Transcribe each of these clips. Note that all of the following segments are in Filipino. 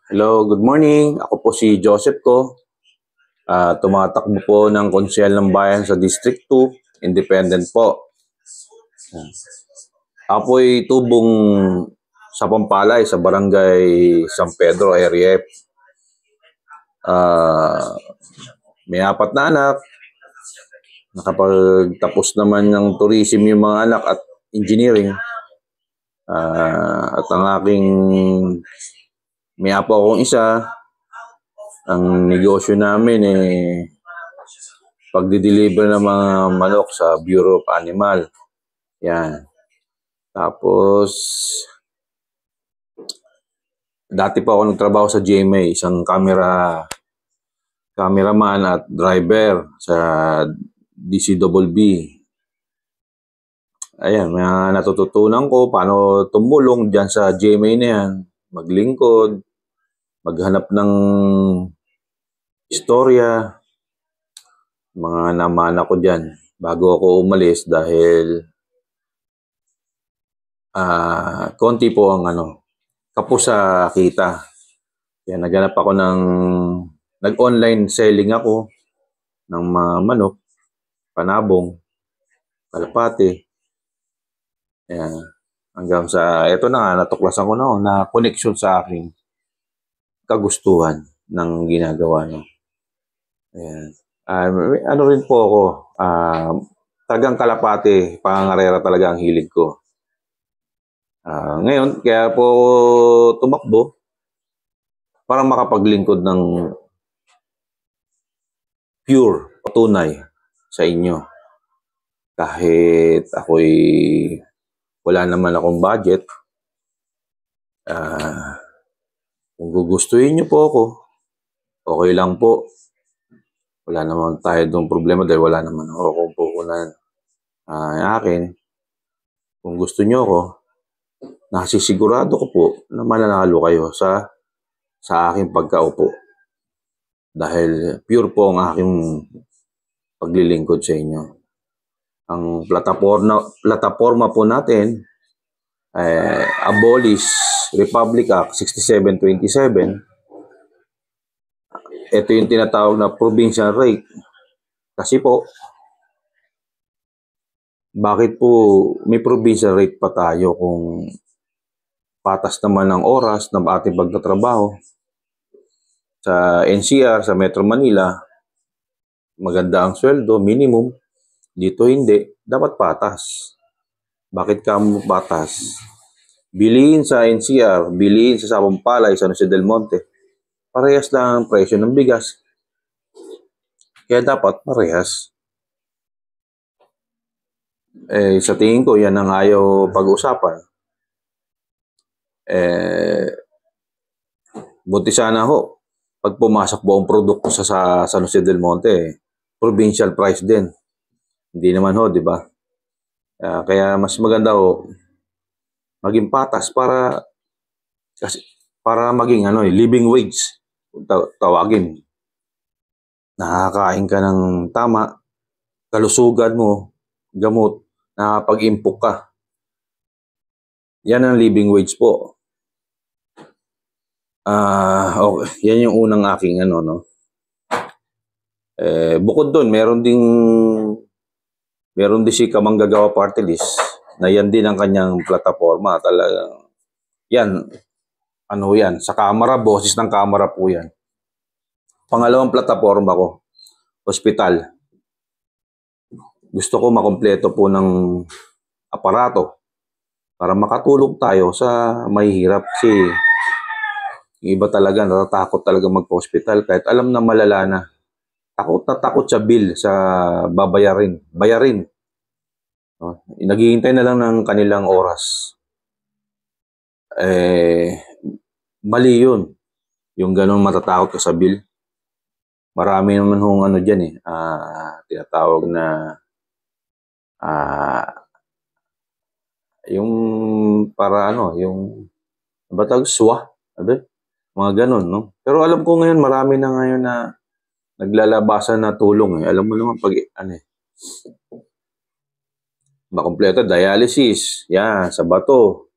Hello, good morning. Ako po si Joseph ko. Tumatakbo po ng konsyel ng bayan sa District 2. Independent po. Ako po ay tubong sa Pampalay, sa Barangay San Pedro, Area F. May 4 na anak. Nakapagtapos naman ng tourism yung mga anak at engineering. At ang aking may apo akong isa. Ang negosyo namin pagdi-deliver ng mga manok sa Bureau of Animal. Yan. Tapos, dati pa ako nagtrabaho sa GMA, isang cameraman at driver sa DCBB. Ayan, mga natututunan ko paano tumulong dyan sa GMA na yan. Maglingkod, maghanap ng istorya, mga namana ko dyan bago ako umalis dahil konti po ang kapos sa kita. Kaya naghanap ako nag-online selling ako ng mga manok, panabong, kalapati. Ayan. Hanggang sa, eto na nga, natuklasan ko na connection sa aking kagustuhan ng ginagawa nyo. Ayan. Ano rin po ako, tagang kalapati, pangangarera talaga ang hilig ko. Ngayon, kaya po tumakbo para makapaglingkod ng pure, tunay sa inyo. Kahit ako'y wala naman akong budget, kung gugustuhin niyo po ako, okay lang po. Wala naman tayo doon problema dahil wala naman ako kung pukunan akin. Kung gusto niyo ako, nasisigurado ko po na mananalo kayo sa aking pagkaupo. Dahil pure po ang aking paglilingkod sa inyo. Ang plataforma po natin, Abolish Republic Act 6727. Ito yung tinatawag na provincial rate. Kasi po, bakit po may provincial rate pa tayo kung patas naman ang oras ng ating pagtatrabaho? Sa NCR, sa Metro Manila, maganda ang sweldo, minimum. Dito hindi. Dapat patas. Bakit ka patas? Bilihin sa NCR, bilihin sa Pampalay, San Jose del Monte. Parehas lang ang presyo ng bigas. Kaya dapat parehas. Sa tingin ko, yan ang ayaw pag-usapan. Buti sana ho, pag pumasok po ang produkto sa San Jose del Monte, provincial price din. Hindi naman ho, di ba? Kaya mas maganda ho, maging patas para maging living wage. Tawagin. Nakakain ka ng tama, kalusugan mo, gamot, nakapag-impok ka. Yan ang living wage po. Okay. Yan yung unang aking bukod doon, meron din si Kamanggagawa Party List na yan din ang kanyang plataforma. Talagang yan, yan, sa Kamara, boses ng Kamara po yan. Pangalawang plataforma ko, hospital. Gusto ko makompleto po ng aparato para makatulong tayo sa mahihirap. Kasi iba talaga, natatakot talaga magpa-hospital kahit alam na malala na. Takot sa bill, sa bayarin. Naghihintay na lang ng kanilang oras. Mali yun. Yung ganun matatakot ka sa bill. Marami naman hong dyan tinatawag na yung para yung batag SWA, mga ganun, no? Pero alam ko ngayon, marami na ngayon na naglalabasan na tulong. Alam mo naman pag makompleto, dialysis, yan, sa bato,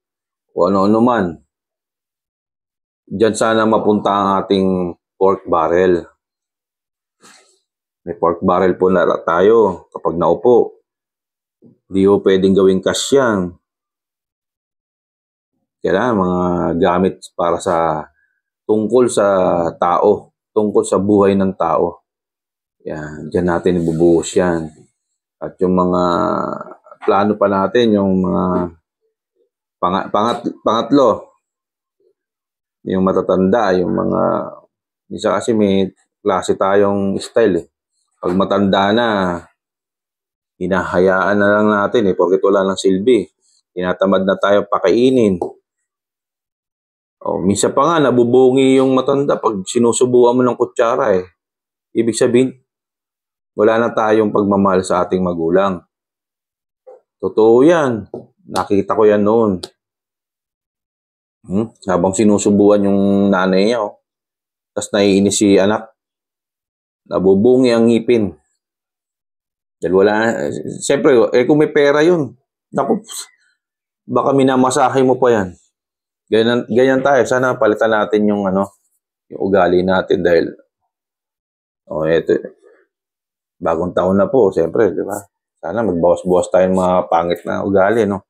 o ano-ano man. Diyan sana mapunta ang ating pork barrel. May pork barrel po na tayo kapag naupo. Hindi po pwedeng gawing cash yan. Kailangan mga gamit para tungkol sa tao, tungkol sa buhay ng tao. Yan, diyan natin ibubuhos yan. At yung mga plano pa natin, yung mga pangatlo, yung matatanda, yung mga, isa kasi may klase tayong style eh. Pag matanda na, hinahayaan na lang natin porket wala ng silbi. Tinatamad na tayo pakainin. Minsan pa nga, nabubungi yung matanda pag sinusubuan mo ng kutsara eh. Ibig sabihin, wala na tayong pagmamahal sa ating magulang. Totoo yan. Nakita ko yan noon. Habang sinusubuan yung nanay niya, tapos naiinis si anak, nabubungi ang ngipin. Dahil wala, siyempre, kung may pera yun, naku, baka minamasahe mo pa yan. Ganyan tayo. Sana palitan natin yung yung ugali natin dahil eto, bagong taon na po, siyempre, di ba? Sana magbawas-bawas tayong mga pangit na ugali, no?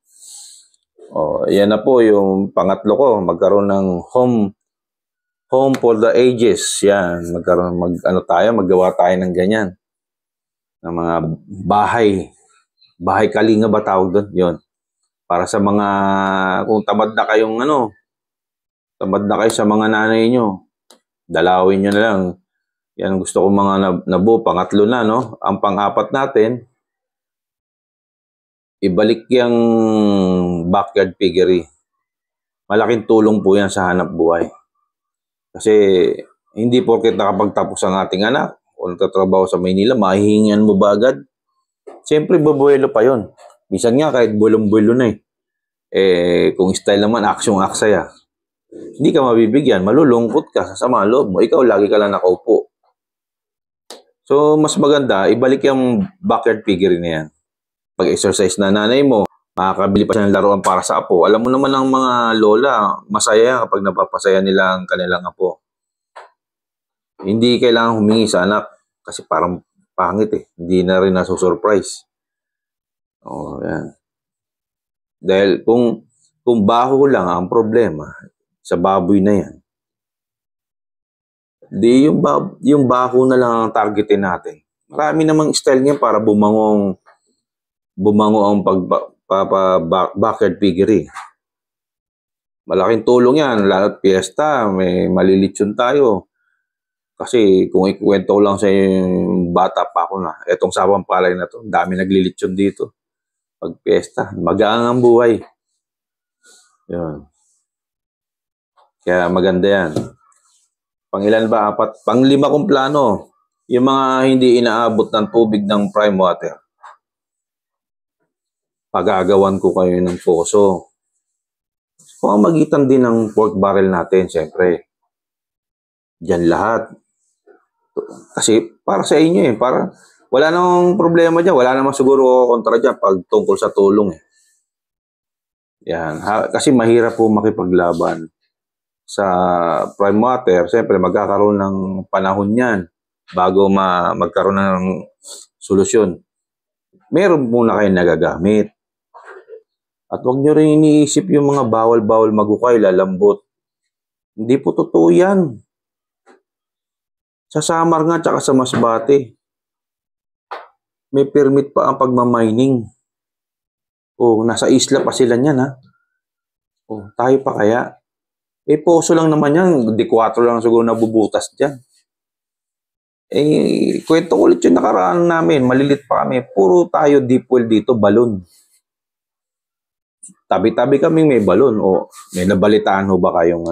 Yan na po yung pangatlo ko, magkaroon ng home for the ages. Yan, maggawa tayo ng ganyan. Ng mga bahay kalinga ba tawag doon? Yun. Para sa mga, kung tamad na kayo sa mga nanay nyo, dalawin nyo na lang. Yan gusto ko mga nabuo, pangatlo na, no? Ang pang-apat natin, ibalik yung backyard piggery. Malaking tulong po yan sa hanap buhay. Kasi hindi porket nakapagtapos ang ating anak o nagtatrabaho sa Maynila, mahihingan mo ba agad? Siyempre, babuelo pa yon. Minsan nga kahit bulong-bulo na kung style naman, aksyong-aksaya. Hindi ka mabibigyan, malulungkot ka, sasama ang loob mo. Ikaw, lagi ka lang nakaupo. So, mas maganda, ibalik yung backyard piggery na yan. Pag-exercise na nanay mo, makakabili pa siya ng laruan para sa apo. Alam mo naman ang mga lola, masaya kapag napapasaya nila ang kanilang apo. Hindi kailangan humingi sa anak kasi parang pangit eh. Hindi na rin nasusurprise. Yan. Dahil kung baho lang ang problema sa baboy na yan, di yung baho na lang ang targetin natin. Marami namang style niyan para bumango ang backyard piggery. Malaking tulong yan, lalo't piyesta, may malilitsyon tayo. Kasi kung ikwento ko lang sa yung bata pa ako na, etong Sabang Palay na to, dami naglilitsyon dito. Pag piyesta, magaang ang buhay. Yun. Kaya maganda yan. Pangilan ba? 4. Pang-5 kong plano, yung mga hindi inaabot ng tubig ng prime water. Pagagawan ko kayo ng poso. Kung magitan din ng pork barrel natin, siyempre. Diyan lahat. Kasi para sa inyo para wala namang problema dyan. Wala namang siguro kontra dyan pag tungkol sa tulong Yan. Kasi mahirap po makipaglaban sa prime water. Siyempre magkakaroon ng panahon yan bago magkaroon ng solusyon. Meron muna kayo nagagamit. At huwag nyo rin iniisip yung mga bawal-bawal magukay, lalambot. Hindi po totoo yan. Sa Samar nga, tsaka sa Masbate, may permit pa ang pagmamining. Nasa isla pa sila niyan, ha? Tayo pa kaya? Poso lang naman yan. Di 4 lang siguro nabubutas dyan. Kwento ko ulit yung nakaraan namin. Malilit pa kami. Puro tayo deep well dito, balon. Tabi-tabi kaming may balon. May nabalitaan ho ba kayong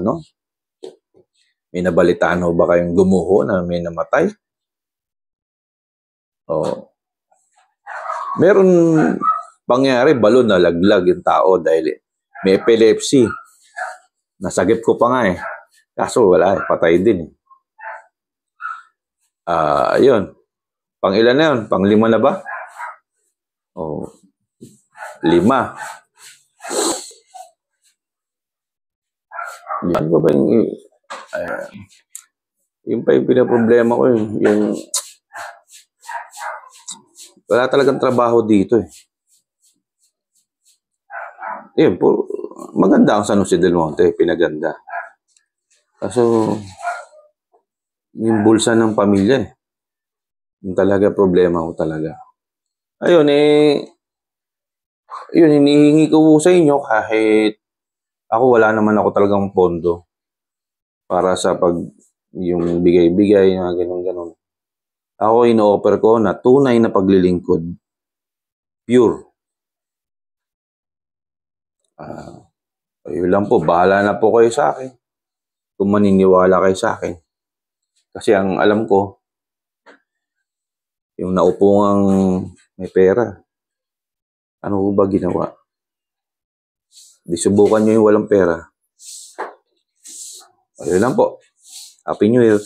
May nabalitaan ho ba kayong gumuho na may namatay? Meron pangyari, balon na laglag yung tao dahil may epilepsy. Nasagip ko pa nga Kaso wala patay din Yun. Pang-ilan na yun? Pang-5 na ba? 5. Ano ba yung Yun pa yung pinaproblema ko yung wala talagang trabaho dito eh. Yun, maganda ang San Jose del Monte, pinaganda. Kaso, yung bulsa ng pamilya eh. Yung talaga problema ko talaga. Ayun yun, hinihingi ko sa inyo kahit ako wala naman ako talagang pondo para sa yung bigay-bigay na ganun-ganun. Ako ino-offer ko na tunay na paglilingkod. Pure. Yun lang po, bahala na po kayo sa akin. Kung maniniwala kayo sa akin. Kasi ang alam ko, yung naupong may pera, ano ba ginawa? Di subukan nyo yung walang pera. Ayun lang po. Happy New Year.